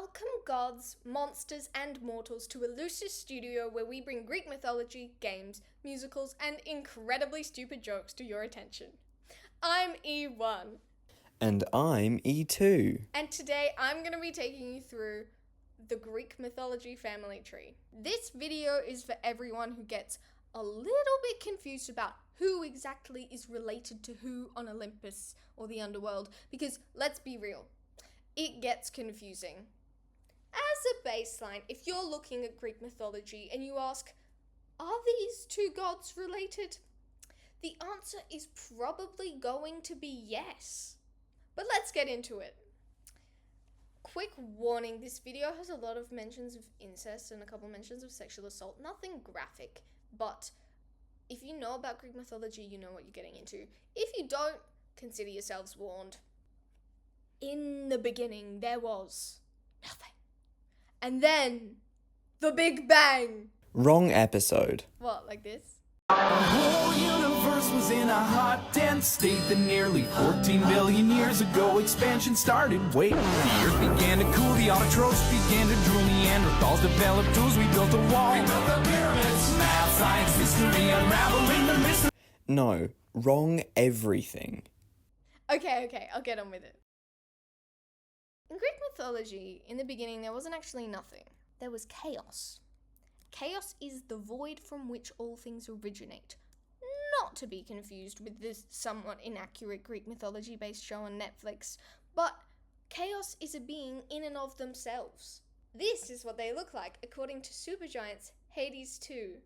Welcome gods, monsters, and mortals to Elusive Studio, where we bring Greek mythology, games, musicals, and incredibly stupid jokes to your attention. I'm E1. And I'm E2. And today I'm going to be taking you through the Greek mythology family tree. This video is for everyone who gets a little bit confused about who exactly is related to who on Olympus or the underworld, because let's be real, it gets confusing. As a baseline, if you're looking at Greek mythology and you ask, are these two gods related? The answer is probably going to be yes. But let's get into it. Quick warning, this video has a lot of mentions of incest and a couple mentions of sexual assault. Nothing graphic, but if you know about Greek mythology, you know what you're getting into. If you don't, consider yourselves warned. In the beginning, there was nothing. And then, the Big Bang. Wrong episode. What, like this? The whole universe was in a hot, dense state that nearly 14 billion years ago expansion started. Wait, the earth began to cool, the autotrophs began to drool, Neanderthals developed tools, we built a wall. We built the pyramids, math, science, history, unraveling the mystery. No, wrong everything. Okay, I'll get on with it. In Greek mythology, in the beginning, there wasn't actually nothing. There was chaos. Chaos is the void from which all things originate. Not to be confused with this somewhat inaccurate Greek mythology-based show on Netflix, but chaos is a being in and of themselves. This is what they look like according to Supergiant's Hades 2.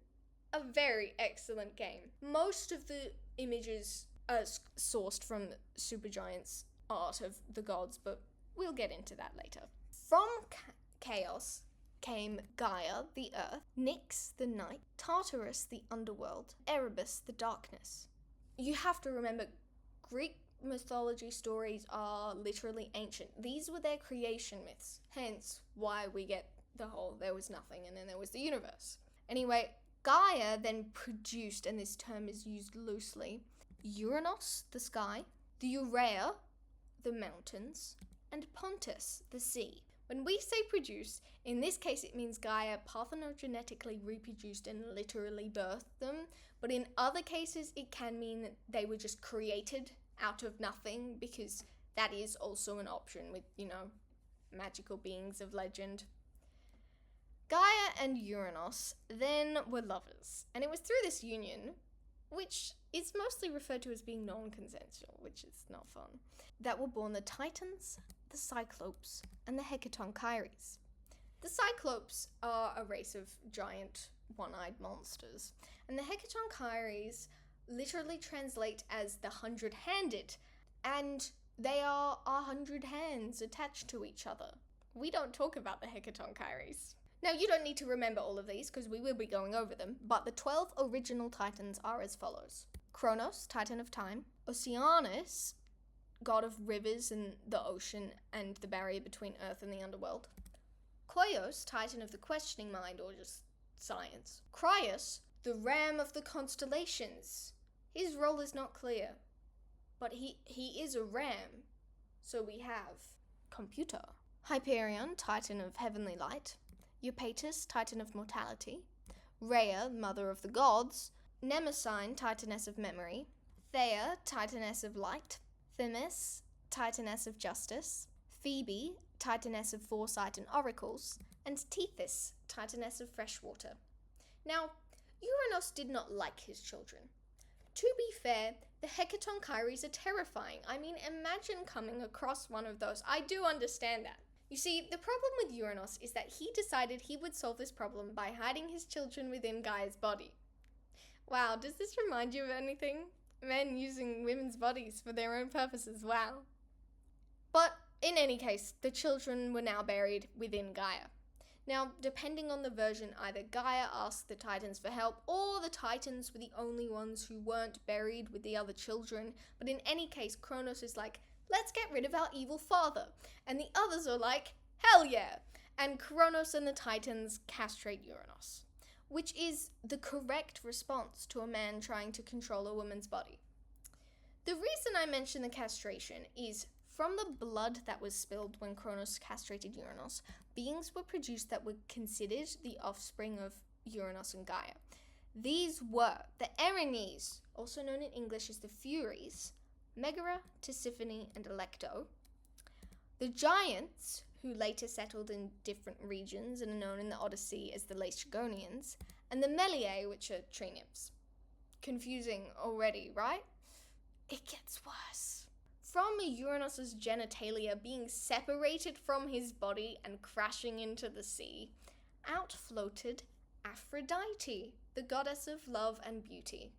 A very excellent game. Most of the images are sourced from Supergiant's art of the gods, but we'll get into that later. From chaos came Gaia, the earth, Nyx, the night, Tartarus, the underworld, Erebus, the darkness. You have to remember, Greek mythology stories are literally ancient. These were their creation myths, hence why we get the whole there was nothing and then there was the universe. Anyway, Gaia then produced, and this term is used loosely, Uranos, the sky, the Urea, the mountains, and Pontus, the sea. When we say produce, in this case it means Gaia parthenogenetically reproduced and literally birthed them, but in other cases it can mean that they were just created out of nothing, because that is also an option with, magical beings of legend. Gaia and Uranos then were lovers, and it was through this union, which is mostly referred to as being non-consensual, which is not fun, that were born the Titans, the Cyclopes, and the Xpldngkttn. The Cyclopes are a race of giant one-eyed monsters, and the Xpldngkttn literally translate as the 100-handed, and they are 100 hands attached to each other. We don't talk about the Xpldngkttn. Now, you don't need to remember all of these, because we will be going over them, but the 12 original Titans are as follows. Kronos, Titan of Time. Oceanus, god of rivers and the ocean and the barrier between Earth and the underworld. Koios, Titan of the questioning mind or just science. Crius, the ram of the constellations. His role is not clear, but he is a ram. So we have Computer. Hyperion, Titan of heavenly light. Eupatus, Titan of mortality. Rhea, mother of the gods. Mnemosyne, Titaness of memory. Thea, Titaness of light. Themis, Titaness of justice. Phoebe, Titaness of foresight and oracles. And Tethys, Titaness of freshwater. Now, Uranos did not like his children. To be fair, the Xpldngkttn are terrifying. I mean, imagine coming across one of those. I do understand that. You see, the problem with Uranos is that he decided he would solve this problem by hiding his children within Gaia's body. Wow, does this remind you of anything? Men using women's bodies for their own purposes, wow. But in any case, the children were now buried within Gaia. Now, depending on the version, either Gaia asked the Titans for help, or the Titans were the only ones who weren't buried with the other children. But in any case, Kronos is like, let's get rid of our evil father. And the others are like, hell yeah. And Kronos and the Titans castrate Uranos, which is the correct response to a man trying to control a woman's body. The reason I mention the castration is From the blood that was spilled when Kronos castrated Uranus, beings were produced that were considered the offspring of Uranus and Gaia. These were the Erinyes, also known in English as the Furies, Megara, Tisiphone, and Alecto, the Giants, who later settled in different regions and are known in the Odyssey as the Laestrygonians, and the Meliae, which are tree nymphs. Confusing already, right? It gets worse. From Uranus's genitalia being separated from his body and crashing into the sea, out floated Aphrodite, the goddess of love and beauty.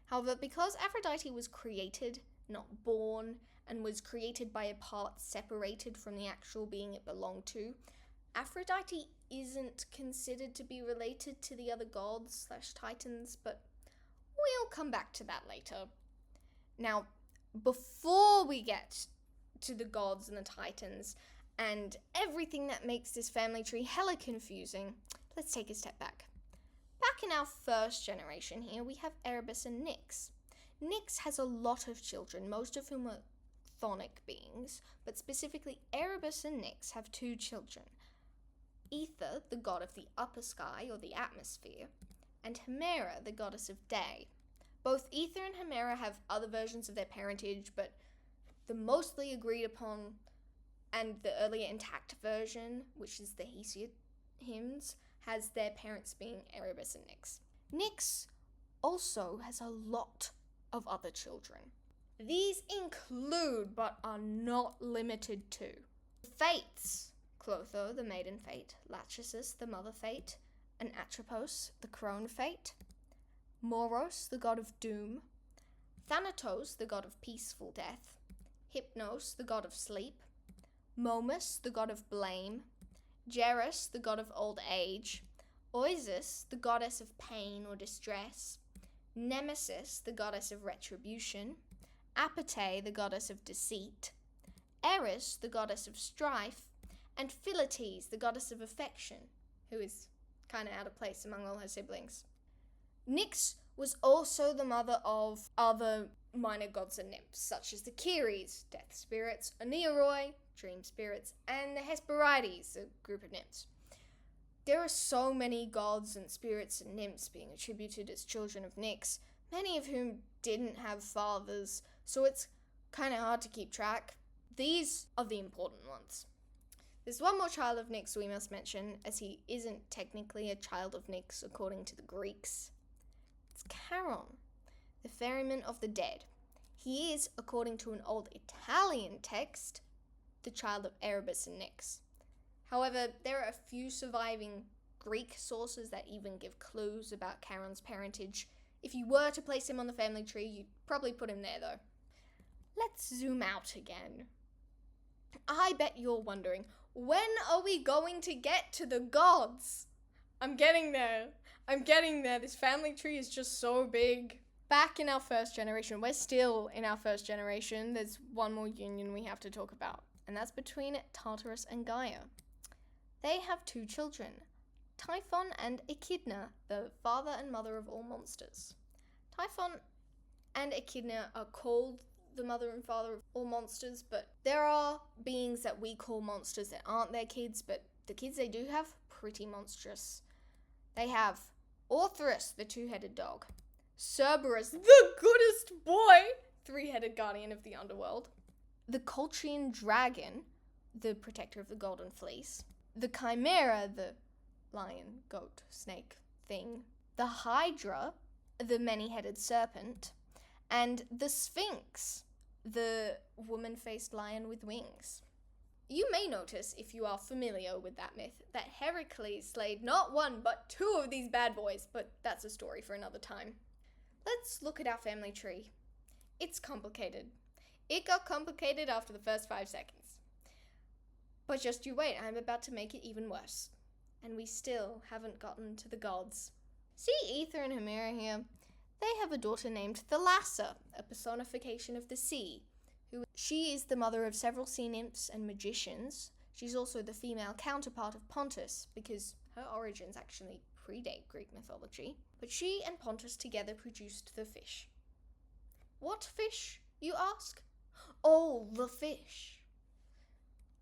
However, because Aphrodite was created, not born, and was created by a part separated from the actual being it belonged to, Aphrodite isn't considered to be related to the other gods / titans, but we'll come back to that later. Now, before we get to the gods and the titans and everything that makes this family tree hella confusing, let's take a step back. Back in our first generation here, we have Erebus and Nyx. Nyx has a lot of children, most of whom are chthonic beings, but specifically Erebus and Nyx have 2 children. Aether, the god of the upper sky or the atmosphere, and Hemera, the goddess of day. Both Aether and Hemera have other versions of their parentage, but the mostly agreed upon and the earlier intact version, which is the Hesiod hymns, has their parents being Erebus and Nyx. Nyx also has a lot of other children. These include, but are not limited to, Fates, Clotho, the maiden fate, Lachesis, the mother fate, and Atropos, the crone fate, Moros, the god of doom, Thanatos, the god of peaceful death, Hypnos, the god of sleep, Momus, the god of blame, Geras, the god of old age, Oisis, the goddess of pain or distress, Nemesis, the goddess of retribution, Apate, the goddess of deceit, Eris, the goddess of strife, and Philoctetes, the goddess of affection, who is kind of out of place among all her siblings. Nyx was also the mother of other minor gods and nymphs, such as the Keres, death spirits, Oneiroi, dream spirits, and the Hesperides, a group of nymphs. There are so many gods and spirits and nymphs being attributed as children of Nyx, many of whom didn't have fathers, so it's kind of hard to keep track. These are the important ones. There's one more child of Nyx we must mention, as he isn't technically a child of Nyx according to the Greeks. It's Charon, the ferryman of the dead. He is, according to an old Italian text, the child of Erebus and Nyx. However, there are a few surviving Greek sources that even give clues about Charon's parentage. If you were to place him on the family tree, you'd probably put him there though. Let's zoom out again. I bet you're wondering, when are we going to get to the gods? I'm getting there. This family tree is just so big. Back in our first generation, we're still in our first generation, there's one more union we have to talk about, and that's between Tartarus and Gaia. They have 2 children, Typhon and Echidna, the father and mother of all monsters. Typhon and Echidna are called the mother and father of all monsters, but there are beings that we call monsters that aren't their kids, but the kids they do have, pretty monstrous. They have Orthrus, the 2-headed dog, Cerberus, the goodest boy, 3-headed guardian of the underworld, the Colchian dragon, the protector of the golden fleece, the Chimera, the lion, goat, snake thing, the Hydra, the many-headed serpent, and the Sphinx, the woman-faced lion with wings. You may notice, if you are familiar with that myth, that Heracles slayed not 1 but 2 of these bad boys, but that's a story for another time. Let's look at our family tree. It's complicated. It got complicated after the first 5 seconds. But just you wait, I'm about to make it even worse. And we still haven't gotten to the gods. See Aether and Hemera here? They have a daughter named Thalassa, a personification of the sea. She is the mother of several sea nymphs and magicians. She's also the female counterpart of Pontus, because her origins actually predate Greek mythology. But she and Pontus together produced the fish. What fish, you ask? Oh, the fish.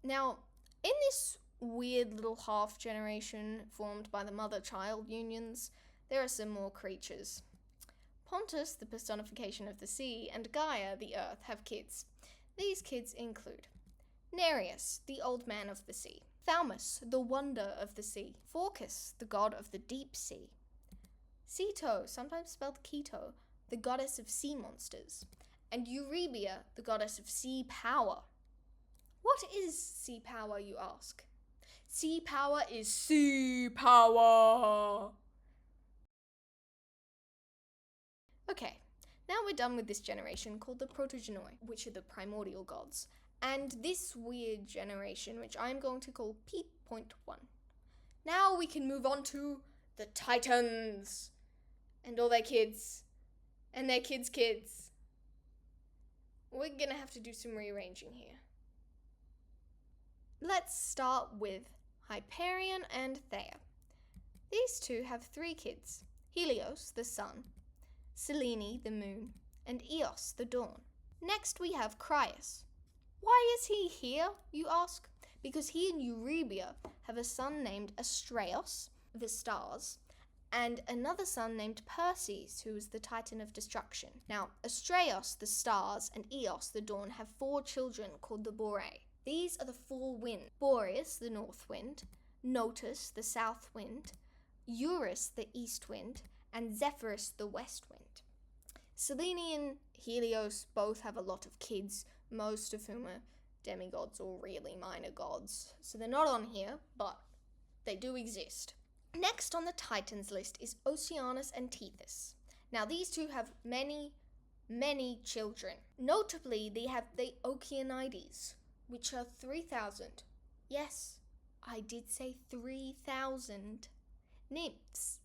Now, in this weird little half generation formed by the mother-child unions, there are some more creatures. Pontus, the personification of the sea, and Gaia, the earth, have kids. These kids include Nereus, the old man of the sea; Thaumas, the wonder of the sea; Phorcys, the god of the deep sea; Ceto, sometimes spelled Keto, the goddess of sea monsters; and Eurybia, the goddess of sea power. What is sea power, you ask? Sea power is sea power! Okay, now we're done with this generation called the Protogenoi, which are the primordial gods, and this weird generation, which I'm going to call P.1. Now we can move on to the Titans, and all their kids, and their kids' kids. We're gonna have to do some rearranging here. Let's start with Hyperion and Theia. These two have 3 kids: Helios, the sun; Selene, the moon; and Eos, the dawn. Next we have Crius. Why is he here, you ask? Because he and Eurybia have a son named Astraeus, the stars, and another son named Perses, who is the Titan of destruction. Now, Astraeus, the stars, and Eos, the dawn, have 4 children called the Boreae. These are the 4 winds: Boreas, the north wind; Notus, the south wind; Eurus, the east wind; and Zephyrus, the west wind. Selene and Helios both have a lot of kids, most of whom are demigods or really minor gods. So they're not on here, but they do exist. Next on the Titans list is Oceanus and Tethys. Now these two have many, many children. Notably, they have the Oceanides, which are 3,000. Yes, I did say 3,000 nymphs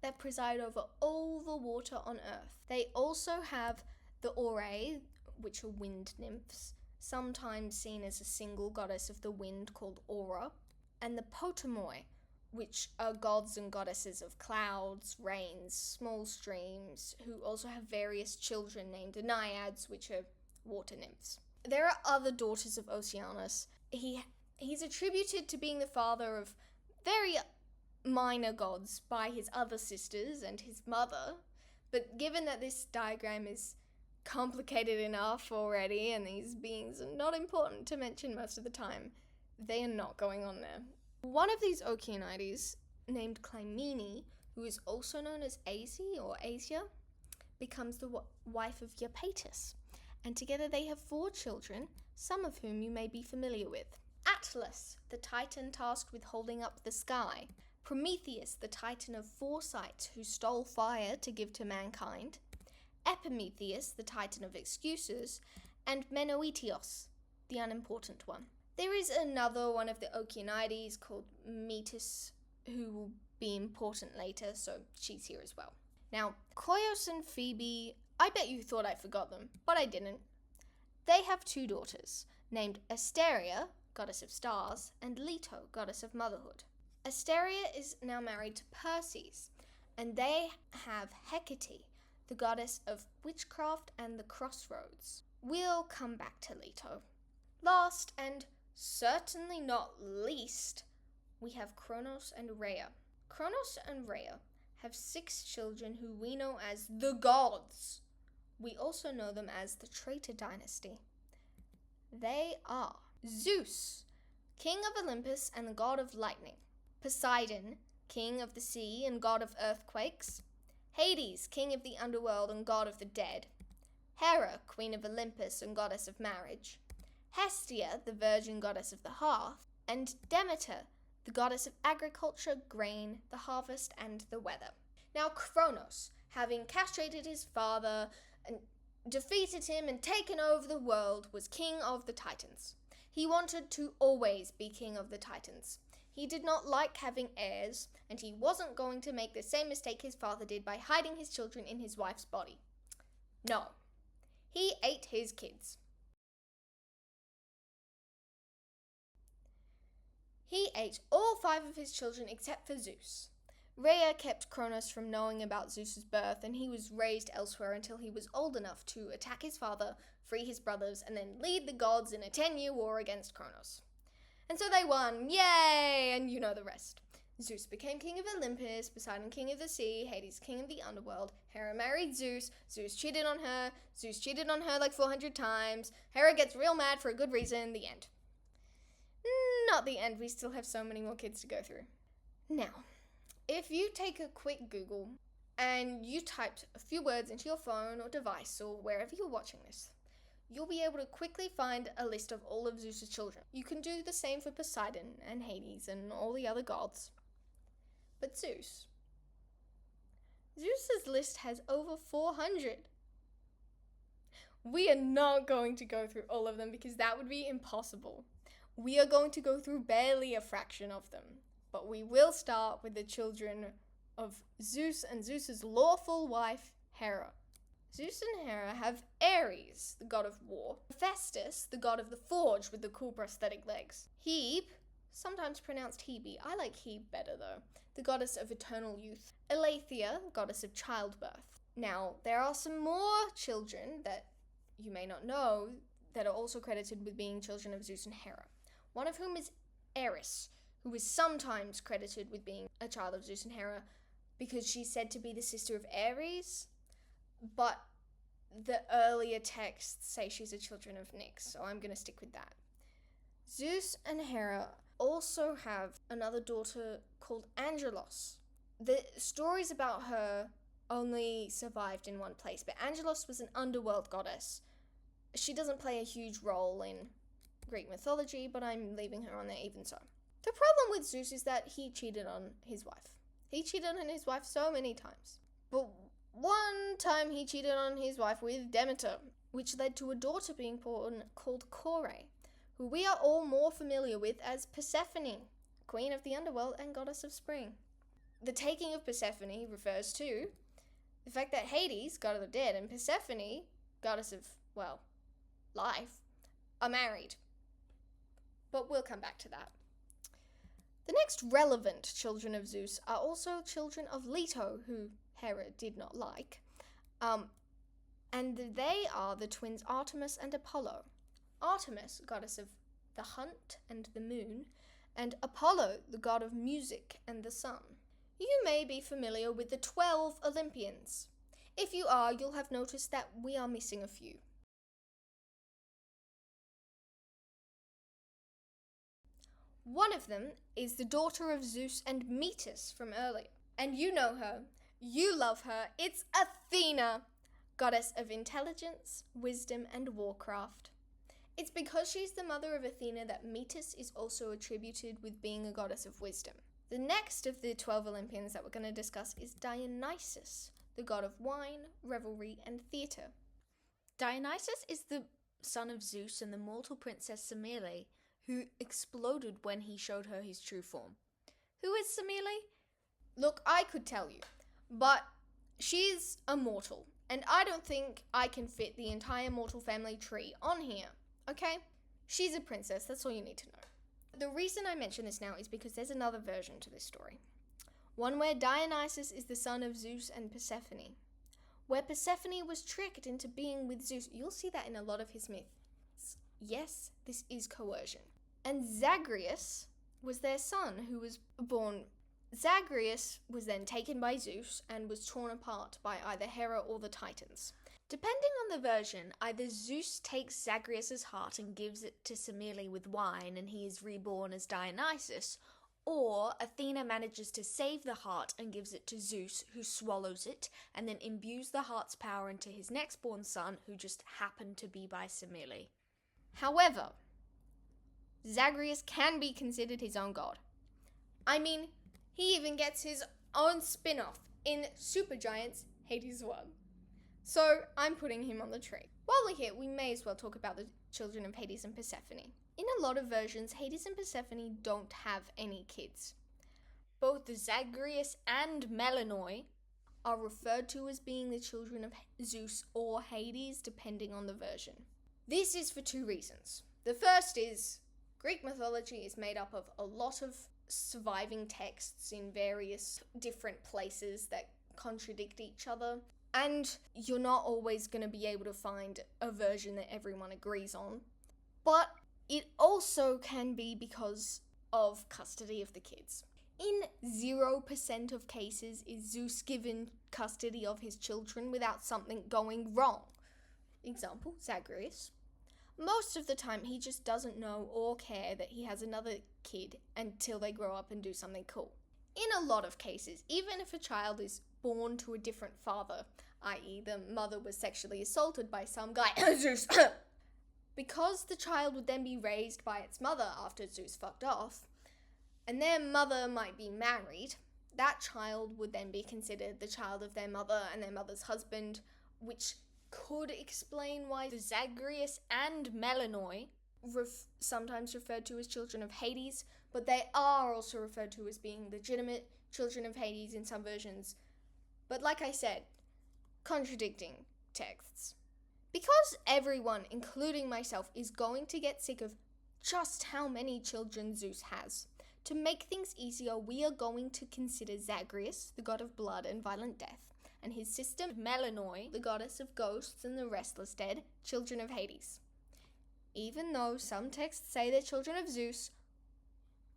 that preside over all the water on earth. They also have the Aurae, which are wind nymphs, sometimes seen as a single goddess of the wind called Aura, and the Potamoi, which are gods and goddesses of clouds, rains, small streams, who also have various children named Naiads, which are water nymphs. There are other daughters of Oceanus. He's attributed to being the father of very minor gods by his other sisters and his mother, but given that this diagram is complicated enough already and these beings are not important to mention most of the time, they are not going on there. One of these Oceanides, named Clymene, who is also known as Aesi or Asia, becomes the wife of Iapetus, and together they have 4 children, some of whom you may be familiar with. Atlas, the Titan tasked with holding up the sky; Prometheus, the Titan of foresight who stole fire to give to mankind; Epimetheus, the Titan of excuses; and Menoetios, the unimportant one. There is another one of the Oceanides called Metis, who will be important later, so she's here as well. Now, Koios and Phoebe, I bet you thought I forgot them, but I didn't. They have 2 daughters, named Asteria, goddess of stars, and Leto, goddess of motherhood. Asteria is now married to Perses, and they have Hecate, the goddess of witchcraft and the crossroads. We'll come back to Leto. Last, and certainly not least, we have Kronos and Rhea. Kronos and Rhea have 6 children who we know as the gods. We also know them as the Traitor dynasty. They are Zeus, king of Olympus and the god of lightning; Poseidon, king of the sea and god of earthquakes; Hades, king of the underworld and god of the dead; Hera, queen of Olympus and goddess of marriage; Hestia, the virgin goddess of the hearth; and Demeter, the goddess of agriculture, grain, the harvest, and the weather. Now Kronos, having castrated his father and defeated him and taken over the world, was king of the Titans. He wanted to always be king of the Titans. He did not like having heirs, and he wasn't going to make the same mistake his father did by hiding his children in his wife's body. No, he ate his kids. He ate all 5 of his children except for Zeus. Rhea kept Kronos from knowing about Zeus's birth, and he was raised elsewhere until he was old enough to attack his father, free his brothers, and then lead the gods in a 10-year war against Kronos. And so they won, yay! And you know the rest. Zeus became king of Olympus, Poseidon king of the sea, Hades king of the underworld, Hera married Zeus, Zeus cheated on her like 400 times, Hera gets real mad for a good reason, the end. Not the end, we still have so many more kids to go through. Now, if you take a quick Google and you typed a few words into your phone or device or wherever you're watching this, you'll be able to quickly find a list of all of Zeus's children. You can do the same for Poseidon and Hades and all the other gods. But Zeus's list has over 400. We are not going to go through all of them because that would be impossible. We are going to go through barely a fraction of them. But we will start with the children of Zeus and Zeus's lawful wife, Hera. Zeus and Hera have Ares, the god of war, Hephaestus, the god of the forge with the cool prosthetic legs, Hebe, sometimes pronounced Hebe, I like Hebe better though, the goddess of eternal youth, Aletheia, goddess of childbirth. Now, there are some more children that you may not know that are also credited with being children of Zeus and Hera. One of whom is Eris, who is sometimes credited with being a child of Zeus and Hera because she's said to be the sister of Ares, but the earlier texts say she's a children of Nyx, so I'm going to stick with that. Zeus and Hera also have another daughter called Angelos. The stories about her only survived in one place, but Angelos was an underworld goddess. She doesn't play a huge role in Greek mythology, but I'm leaving her on there even so. The problem with Zeus is that he cheated on his wife. He cheated on his wife so many times. But one time he cheated on his wife with Demeter, which led to a daughter being born called Kore, who we are all more familiar with as Persephone, queen of the underworld and goddess of spring. The taking of Persephone refers to the fact that Hades, god of the dead, and Persephone, goddess of, well, life, are married. But we'll come back to that. The next relevant children of Zeus are also children of Leto, who Hera did not like, and they are the twins Artemis and Apollo. Artemis, goddess of the hunt and the moon, and Apollo, the god of music and the sun. You may be familiar with the 12 Olympians. If you are, you'll have noticed that we are missing a few. One of them is the daughter of Zeus and Metis from earlier. And you know her, you love her, it's Athena, goddess of intelligence, wisdom, and warcraft. It's because she's the mother of Athena that Metis is also attributed with being a goddess of wisdom. The next of the 12 Olympians that we're going to discuss is Dionysus, the god of wine, revelry, and theatre. Dionysus is the son of Zeus and the mortal princess Semele, who exploded when he showed her his true form. Who is Semele? Look, I could tell you, but she's a mortal, and I don't think I can fit the entire mortal family tree on here, okay? She's a princess, that's all you need to know. The reason I mention this now is because there's another version to this story. One where Dionysus is the son of Zeus and Persephone. Where Persephone was tricked into being with Zeus. You'll see that in a lot of his myths. Yes, this is coercion. And Zagreus was their son who was born. Zagreus was then taken by Zeus and was torn apart by either Hera or the Titans. Depending on the version, either Zeus takes Zagreus' heart and gives it to Semele with wine and he is reborn as Dionysus, or Athena manages to save the heart and gives it to Zeus, who swallows it and then imbues the heart's power into his next born son, who just happened to be by Semele. However, Zagreus can be considered his own god. I mean, he even gets his own spin-off in Supergiant's Hades 1. So I'm putting him on the tree. While we're here, we may as well talk about the children of Hades and Persephone. In a lot of versions, Hades and Persephone don't have any kids. Both Zagreus and Melanoi are referred to as being the children of Zeus or Hades, depending on the version. This is for two reasons. The first is Greek mythology is made up of a lot of surviving texts in various different places that contradict each other. And you're not always going to be able to find a version that everyone agrees on. But It also can be because of custody of the kids. In 0% of cases is Zeus given custody of his children without something going wrong. Example, Zagreus. Most of the time he just doesn't know or care that he has another kid until they grow up and do something cool. In a lot of cases, even if a child is born to a different father, i.e. the mother was sexually assaulted by some guy, Zeus, because the child would then be raised by its mother after Zeus fucked off, and their mother might be married, that child would then be considered the child of their mother and their mother's husband, which could explain why The Zagreus and Melanoi, sometimes referred to as children of Hades, but they are also referred to as being legitimate children of Hades in some versions. But like I said, contradicting texts. Because everyone, including myself, is going to get sick of just how many children Zeus has, to make things easier, we are going to consider Zagreus, the god of blood and violent death, and his sister Melanoi, the goddess of ghosts and the restless dead, children of Hades. Even though some texts say they're children of Zeus,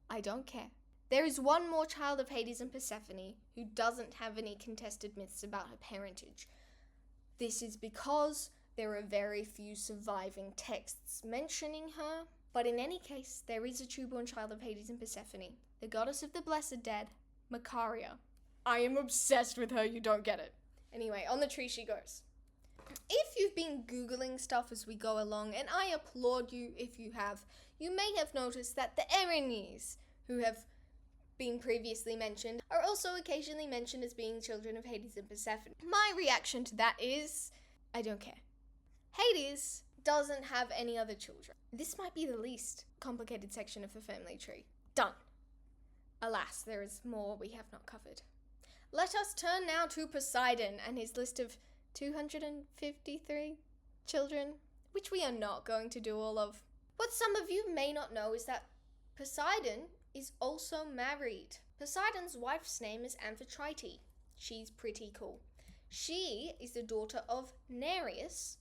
I don't care. There is one more child of Hades and Persephone who doesn't have any contested myths about her parentage. This is because there are very few surviving texts mentioning her, but in any case, there is a true-born child of Hades and Persephone, the goddess of the blessed dead, Macaria. I am obsessed with her, you don't get it. Anyway, on the tree she goes. If you've been Googling stuff as we go along, and I applaud you if you have, you may have noticed that the Erinyes, who have been previously mentioned, are also occasionally mentioned as being children of Hades and Persephone. My reaction to that is, I don't care. Hades doesn't have any other children. This might be the least complicated section of the family tree. Done. Alas, there is more we have not covered. Let us turn now to Poseidon and his list of 253 children, which we are not going to do all of. What some of you may not know is that Poseidon is also married. Poseidon's wife's name is Amphitrite. She's pretty cool. She is the daughter of Nereus,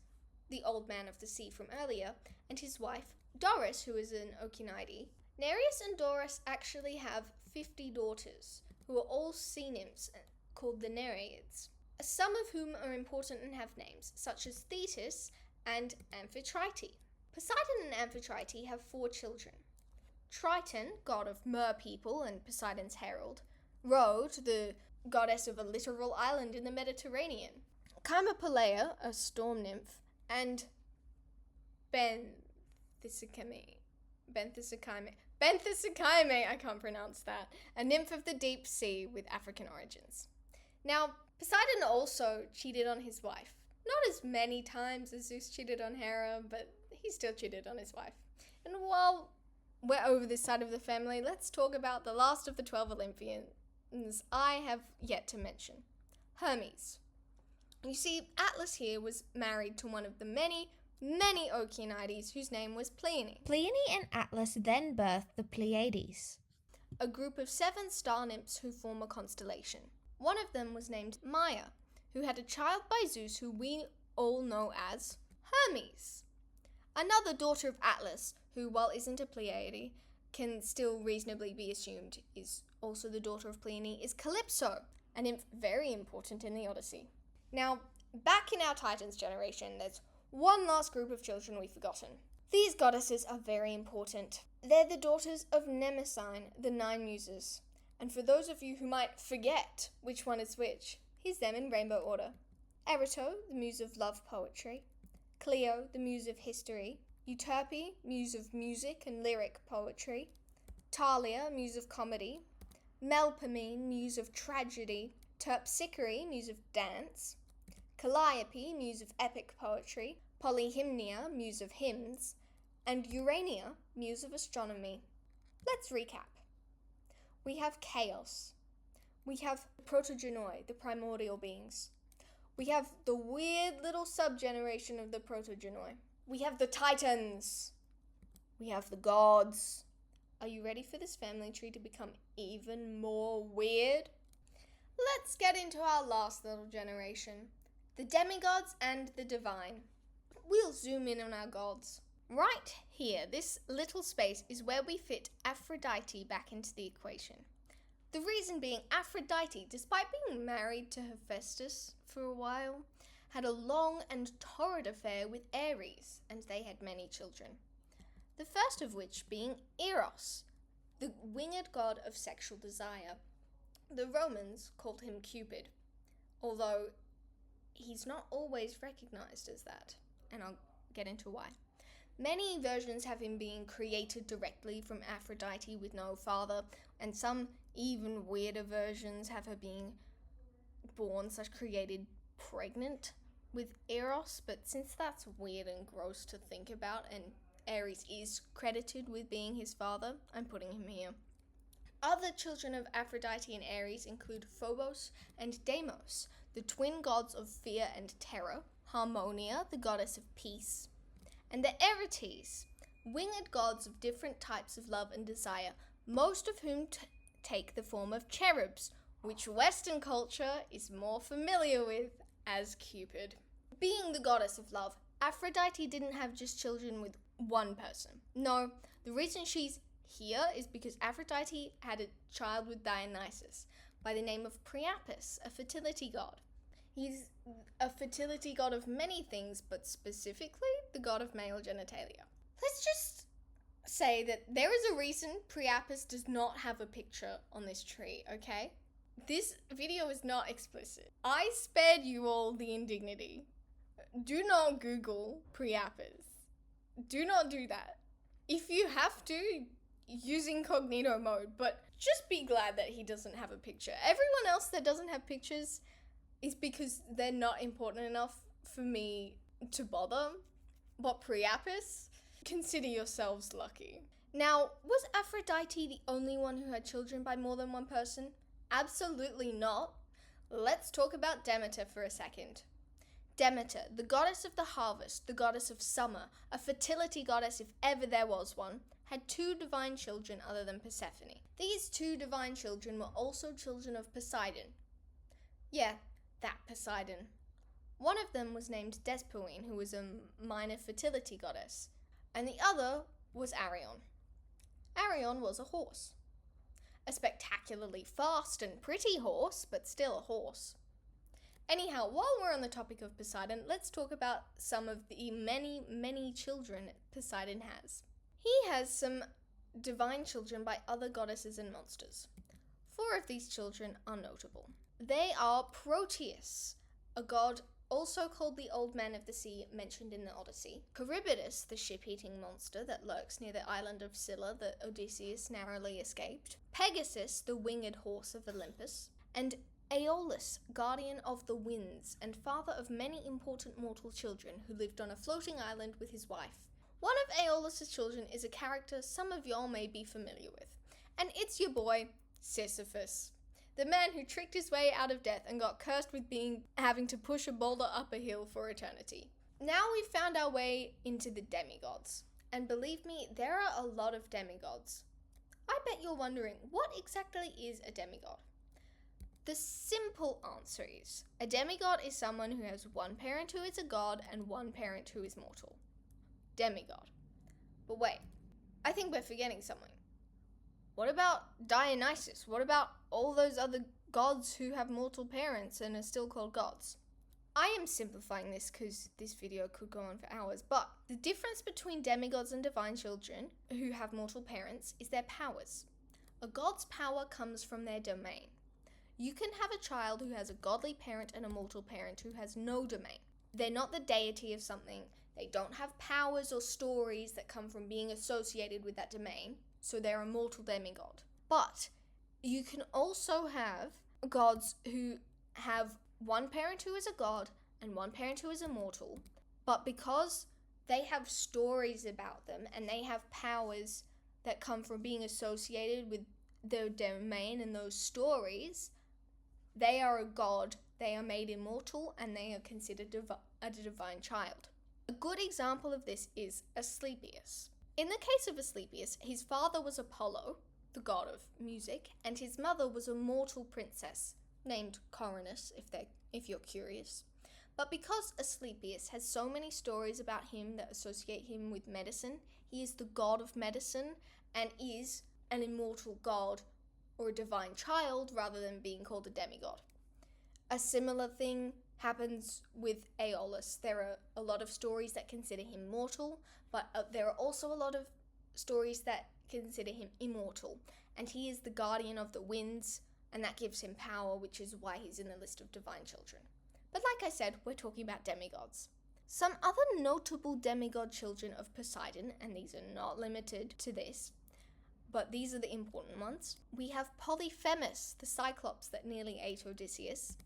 the old man of the sea from earlier, and his wife Doris, who is an Oceanide. Nereus and Doris actually have 50 daughters, who are all sea nymphs called the Nereids, some of whom are important and have names, such as Thetis and Amphitrite. Poseidon and Amphitrite have 4 children. Triton, god of mer people and Poseidon's herald. Rhode, the goddess of a literal island in the Mediterranean. Chimopelea, a storm nymph, and Benthisicyme, I can't pronounce that, a nymph of the deep sea with African origins. Now, Poseidon also cheated on his wife. Not as many times as Zeus cheated on Hera, but he still cheated on his wife. And while we're over this side of the family, let's talk about the last of the 12 Olympians I have yet to mention, Hermes. You see, Atlas here was married to one of the many Oceanides whose name was Pleione. Pleione and Atlas then birthed the Pleiades, a group of 7 star nymphs who form a constellation. One of them was named Maia, who had a child by Zeus who we all know as Hermes. Another daughter of Atlas, who while isn't a Pleiade, can still reasonably be assumed is also the daughter of Pleione, is Calypso, a nymph very important in the Odyssey. Now, back in our Titans generation, there's one last group of children we've forgotten. These goddesses are very important. They're the daughters of Mnemosyne, the 9 muses. And for those of you who might forget which one is which, here's them in rainbow order. Erato, the muse of love poetry. Clio, the muse of history. Euterpe, muse of music and lyric poetry. Thalia, muse of comedy. Melpomene, muse of tragedy. Terpsichore, muse of dance. Calliope, muse of epic poetry. Polyhymnia, muse of hymns. And Urania, muse of astronomy. Let's recap. We have chaos. We have protogenoi, the primordial beings. We have the weird little subgeneration of the protogenoi. We have the Titans. We have the gods. Are you ready for this family tree to become even more weird? Let's get into our last little generation, the demigods and the divine. We'll zoom in on our gods. Right here, this little space is where we fit Aphrodite back into the equation. The reason being, Aphrodite, despite being married to Hephaestus for a while, had a long and torrid affair with Ares, and they had many children. The first of which being Eros, the winged god of sexual desire. The Romans called him Cupid, although he's not always recognized as that, and I'll get into why. Many versions have him being created directly from Aphrodite with no father, and some even weirder versions have her being born/created pregnant with Eros, but since that's weird and gross to think about, and Ares is credited with being his father, I'm putting him here. Other children of Aphrodite and Ares include Phobos and Deimos, the twin gods of fear and terror, Harmonia, the goddess of peace, and the Eretes, winged gods of different types of love and desire, most of whom take the form of cherubs, which Western culture is more familiar with as Cupid. Being the goddess of love, Aphrodite didn't have just children with one person. No, the reason she's here is because Aphrodite had a child with Dionysus by the name of Priapus, a fertility god. He's a fertility god of many things, but specifically the god of male genitalia. Let's just say that there is a reason Priapus does not have a picture on this tree, okay? This video is not explicit. I spared you all the indignity. Do not Google Priapus. Do not do that. If you have to, use incognito mode, but just be glad that he doesn't have a picture. Everyone else that doesn't have pictures is because they're not important enough for me to bother. But Priapus, consider yourselves lucky. Now, was Aphrodite the only one who had children by more than one person? Absolutely not. Let's talk about Demeter for a second. Demeter, the goddess of the harvest, the goddess of summer, a fertility goddess if ever there was one, had two divine children other than Persephone. These two divine children were also children of Poseidon. Yeah, that Poseidon. One of them was named Despoine, who was a minor fertility goddess, and the other was Arion. Arion was a horse. A spectacularly fast and pretty horse, but still a horse. Anyhow, while we're on the topic of Poseidon, let's talk about some of the many, many children Poseidon has. He has some divine children by other goddesses and monsters. 4 of these children are notable. They are Proteus, a god also called the Old Man of the Sea mentioned in the Odyssey, Charybdis, the ship-eating monster that lurks near the island of Scylla that Odysseus narrowly escaped, Pegasus, the winged horse of Olympus, and Aeolus, guardian of the winds and father of many important mortal children who lived on a floating island with his wife. One of Aeolus' children is a character some of y'all may be familiar with, and it's your boy, Sisyphus, the man who tricked his way out of death and got cursed with having to push a boulder up a hill for eternity. Now we've found our way into the demigods, and believe me, there are a lot of demigods. I bet you're wondering, what exactly is a demigod? The simple answer is, a demigod is someone who has one parent who is a god and one parent who is mortal. Demigod. But wait, I think we're forgetting something. What about Dionysus? What about all those other gods who have mortal parents and are still called gods? I am simplifying this because this video could go on for hours, but the difference between demigods and divine children who have mortal parents is their powers. A god's power comes from their domain. You can have a child who has a godly parent and a mortal parent who has no domain. They're not the deity of something. They don't have powers or stories that come from being associated with that domain, so they're a mortal demigod. But you can also have gods who have one parent who is a god and one parent who is a mortal, but because they have stories about them and they have powers that come from being associated with their domain and those stories, they are a god, they are made immortal, and they are considered a divine child. A good example of this is Asclepius. In the case of Asclepius, his father was Apollo, the god of music, and his mother was a mortal princess named Coronis, if you're curious. But because Asclepius has so many stories about him that associate him with medicine, he is the god of medicine and is an immortal god or a divine child rather than being called a demigod. A similar thing happens with Aeolus. There are a lot of stories that consider him mortal, but there are also a lot of stories that consider him immortal. And he is the guardian of the winds, and that gives him power, which is why he's in the list of divine children. But like I said, we're talking about demigods. Some other notable demigod children of Poseidon, and these are not limited to this, but these are the important ones. We have Polyphemus, the Cyclops that nearly ate Odysseus,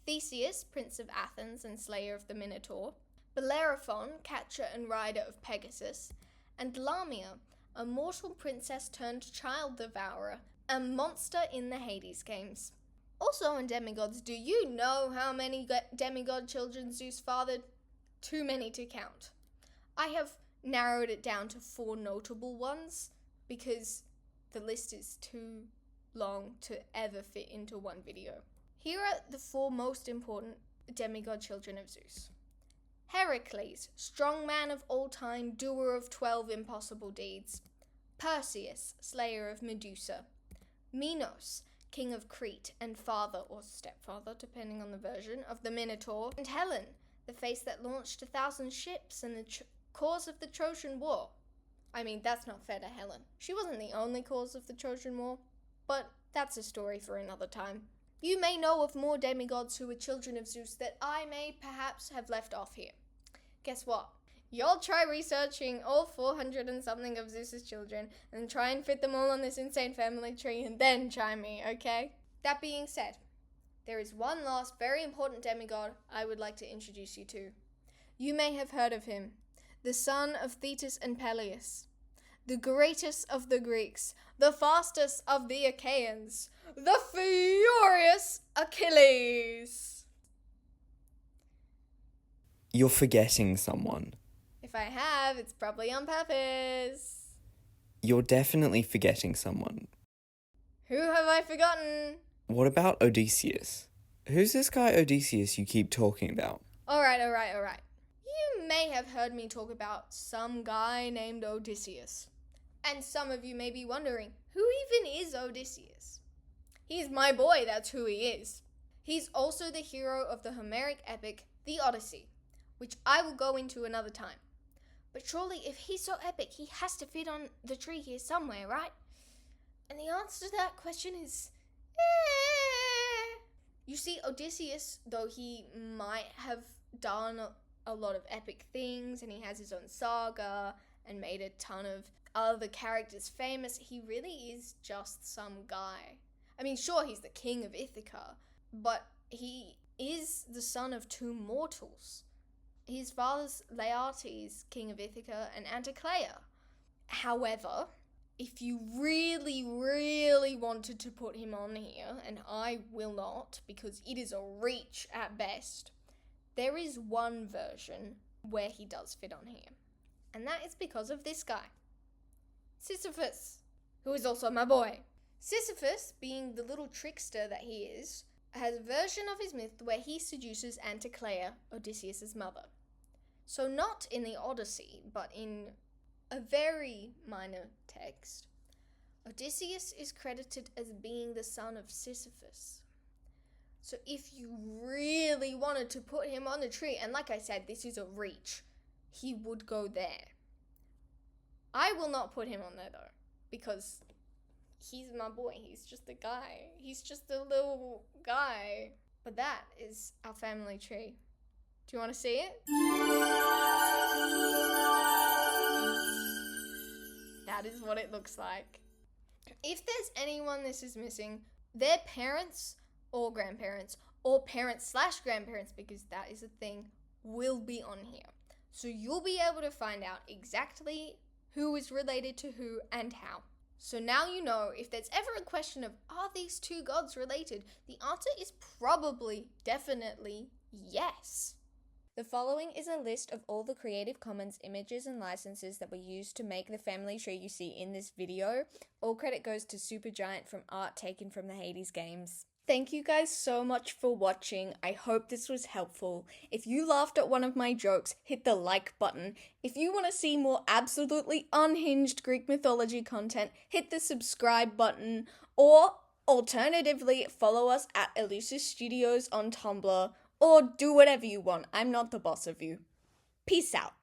Theseus, prince of Athens and slayer of the Minotaur, Bellerophon, catcher and rider of Pegasus, and Lamia, a mortal princess turned child devourer, a monster in the Hades games. Also in demigods, do you know how many demigod children Zeus fathered? Too many to count. I have narrowed it down to 4 notable ones because the list is too long to ever fit into one video. Here are the 4 most important demigod children of Zeus. Heracles, strong man of all time, doer of 12 impossible deeds. Perseus, slayer of Medusa. Minos, king of Crete and father or stepfather, depending on the version, of the Minotaur. And Helen, the face that launched 1,000 ships and the cause of the Trojan War. I mean, that's not fair to Helen. She wasn't the only cause of the Trojan War, but that's a story for another time. You may know of more demigods who were children of Zeus that I may perhaps have left off here. Guess what? Y'all try researching all 400 and something of Zeus's children and try and fit them all on this insane family tree and then chime me, okay? That being said, there is one last very important demigod I would like to introduce you to. You may have heard of him, the son of Thetis and Peleus, the greatest of the Greeks, the fastest of the Achaeans, the furious Achilles. You're forgetting someone. If I have, it's probably on purpose. You're definitely forgetting someone. Who have I forgotten? What about Odysseus? Who's this guy Odysseus you keep talking about? Alright. You may have heard me talk about some guy named Odysseus. And some of you may be wondering, who even is Odysseus? He's my boy, that's who he is. He's also the hero of the Homeric epic, the Odyssey, which I will go into another time. But surely if he's so epic, he has to fit on the tree here somewhere, right? And the answer to that question is... You see, Odysseus, though he might have done a lot of epic things, and he has his own saga, and made a ton of other characters famous, he really is just some guy. I mean, sure, he's the king of Ithaca, but he is the son of 2 mortals. His father's Laertes, king of Ithaca, and Anticlea. However, if you really wanted to put him on here, and I will not, because it is a reach at best, there is one version where he does fit on here. And that is because of this guy, Sisyphus, who is also my boy. Sisyphus, being the little trickster that he is, has a version of his myth where he seduces Anticlea, Odysseus' mother. So not in the Odyssey, but in a very minor text, Odysseus is credited as being the son of Sisyphus. So if you really wanted to put him on the tree, and like I said, this is a reach, he would go there. I will not put him on there though, because he's my boy. He's just a guy. He's just a little guy. But that is our family tree. Do you want to see it? That is what it looks like. If there's anyone this is missing, their parents or grandparents, or parents/grandparents, because that is a thing, will be on here. So you'll be able to find out exactly who is related to who and how. So now you know, if there's ever a question of, are these 2 gods related? The answer is probably, definitely, yes. The following is a list of all the Creative Commons images and licenses that were used to make the family tree you see in this video. All credit goes to Supergiant from art taken from the Hades games. Thank you guys so much for watching. I hope this was helpful. If you laughed at one of my jokes, hit the like button. If you want to see more absolutely unhinged Greek mythology content, hit the subscribe button. Or, alternatively, follow us at Elusive Studios on Tumblr. Or do whatever you want. I'm not the boss of you. Peace out.